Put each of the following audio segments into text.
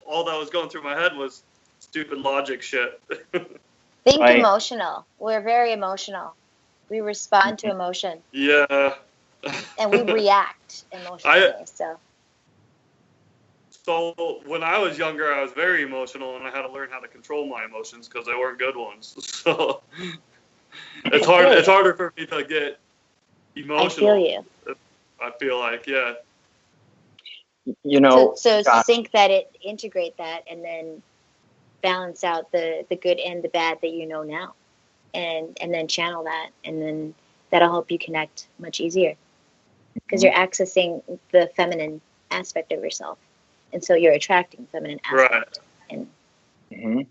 all that was going through my head was stupid logic shit. Think emotional. We're very emotional. We respond to emotion. Yeah. And we react emotionally. So when I was younger, I was very emotional, and I had to learn how to control my emotions because they weren't good ones. So it's hard. It's harder for me to get emotional. I feel you. I feel like, yeah. You know. So sync that, integrate that, and then balance out the good and the bad that you know now, and then channel that, and then that'll help you connect much easier because you're accessing the feminine aspect of yourself. And so you're attracting feminine aspect. Right. And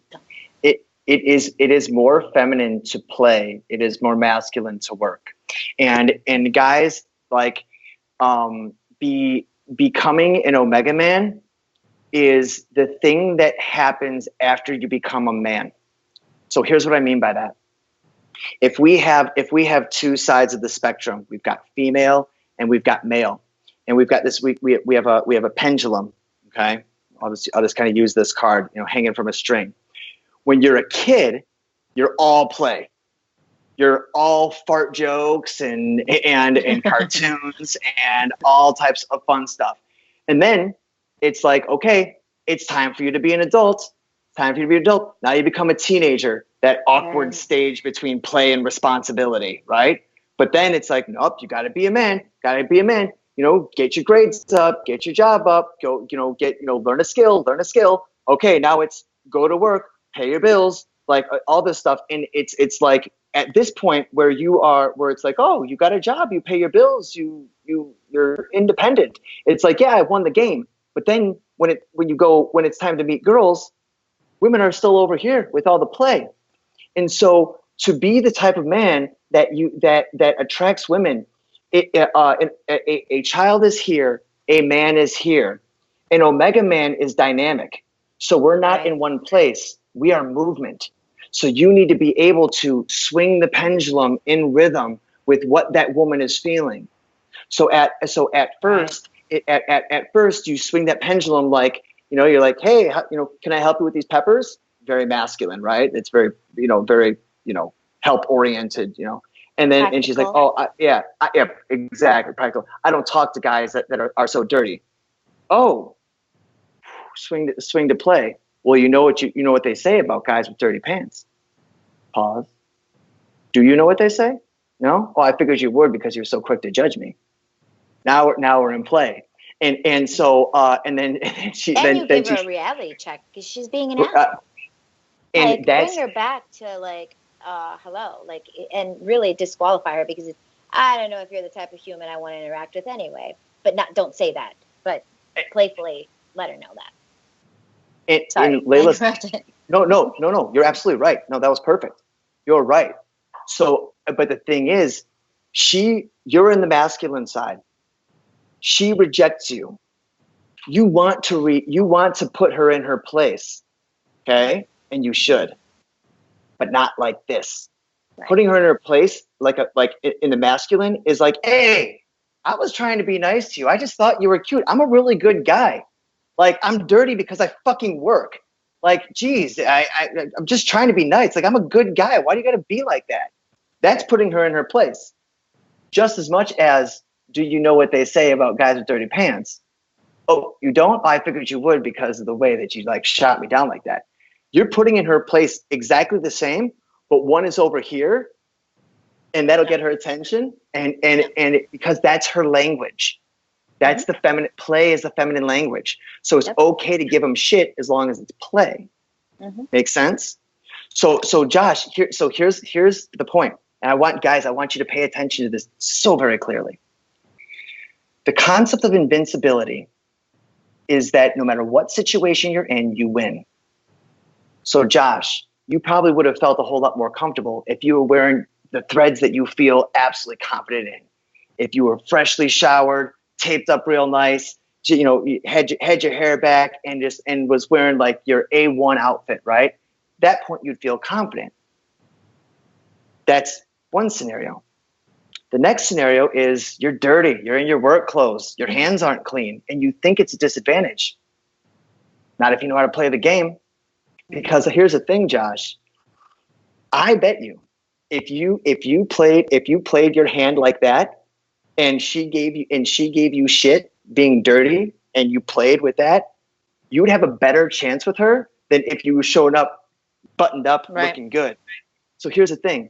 it is more feminine to play. It is more masculine to work. And guys, like, becoming an Omega Man is the thing that happens after you become a man. So here's what I mean by that. If we have two sides of the spectrum, we've got female and we've got male, and we've got this. We have a pendulum. Okay, I'll just kind of use this card, hanging from a string. When you're a kid, you're all play. You're all fart jokes and cartoons and all types of fun stuff. And then it's like, okay, it's time for you to be an adult. Time for you to be an adult. Now you become a teenager, that awkward stage between play and responsibility, right? But then it's like, nope, you got to be a man. Got to be a man. Get your grades up, get your job up, go, learn a skill. Okay, now it's go to work, pay your bills, like all this stuff. And it's like at this point where it's like, oh, you got a job, you pay your bills, you're independent. It's like, yeah, I won the game. But then when it's time to meet girls, women are still over here with all the play. And so to be the type of man that attracts women, a child is here, a man is here. An Omega Man is dynamic. So we're not in one place. We are movement. So you need to be able to swing the pendulum in rhythm with what that woman is feeling. So at first you swing that pendulum like, you're like, hey, can I help you with these peppers? Very masculine, right? It's very, very, help oriented, And then, practical. And she's like, oh, yeah, exactly. Practical. I don't talk to guys that are so dirty. Oh, swing to play. Well, you know what they say about guys with dirty pants. Pause. Do you know what they say? No? Oh, I figured you would because you're so quick to judge me. Now we're in play. And so, and then she, and then, you then give her she, a reality check because she's being an asshole. and Bring her back to like, hello, like, and really disqualify her because I don't know if you're the type of human I want to interact with anyway. But don't say that. But playfully let her know that. Sorry, Layla's, no, you're absolutely right. No, that was perfect. You're right. So, but the thing is, you're in the masculine side. She rejects you. You want to put her in her place, okay? And you should, but not like this. Right. Putting her in her place, like in the masculine, is like, hey, I was trying to be nice to you. I just thought you were cute. I'm a really good guy. Like, I'm dirty because I fucking work. Like, geez, I'm just trying to be nice. Like, I'm a good guy. Why do you got to be like that? That's putting her in her place. Just as much as, do you know what they say about guys with dirty pants? Oh, you don't? I figured you would because of the way that you like shot me down like that. You're putting in her place exactly the same, but one is over here, and that'll get her attention, and because that's her language. That's the feminine. Play is the feminine language. So it's okay to give them shit as long as it's play. Makes sense? So Josh, here's the point. And I want you to pay attention to this so very clearly. The concept of invincibility is that no matter what situation you're in, you win. So Josh, you probably would have felt a whole lot more comfortable if you were wearing the threads that you feel absolutely confident in. If you were freshly showered, taped up real nice, you had your hair back and was wearing like your A1 outfit, right? That point you'd feel confident. That's one scenario. The next scenario is you're dirty, you're in your work clothes, your hands aren't clean, and you think it's a disadvantage. Not if you know how to play the game. Because here's the thing, Josh. I bet you, if you played your hand like that, and she gave you shit being dirty, and you played with that, you would have a better chance with her than if you showed up buttoned up, looking good. So here's the thing.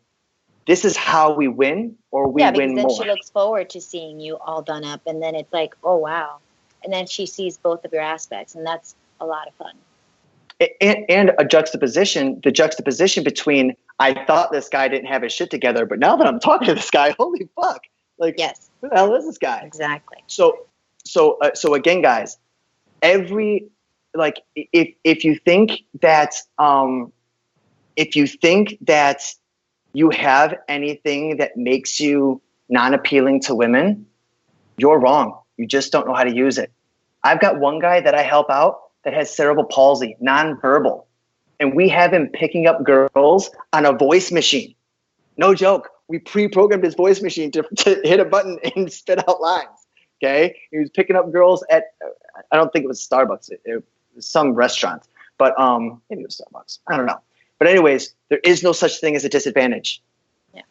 This is how we win, or we win then more. she looks forward to seeing you all done up, and then it's like, oh wow, and then she sees both of your aspects, and that's a lot of fun. And the juxtaposition between, I thought this guy didn't have his shit together, but now that I'm talking to this guy, holy fuck! Like, yes, who the hell is this guy? Exactly. So again, guys, if you think that you have anything that makes you non-appealing to women, you're wrong. You just don't know how to use it. I've got one guy that I help out that has cerebral palsy, nonverbal, and we have him picking up girls on a voice machine. No joke. We pre-programmed his voice machine to hit a button and spit out lines. Okay, he was picking up girls at, I don't think it was Starbucks. It was some restaurant, but maybe it was Starbucks. I don't know. But anyways, there is no such thing as a disadvantage. Yeah.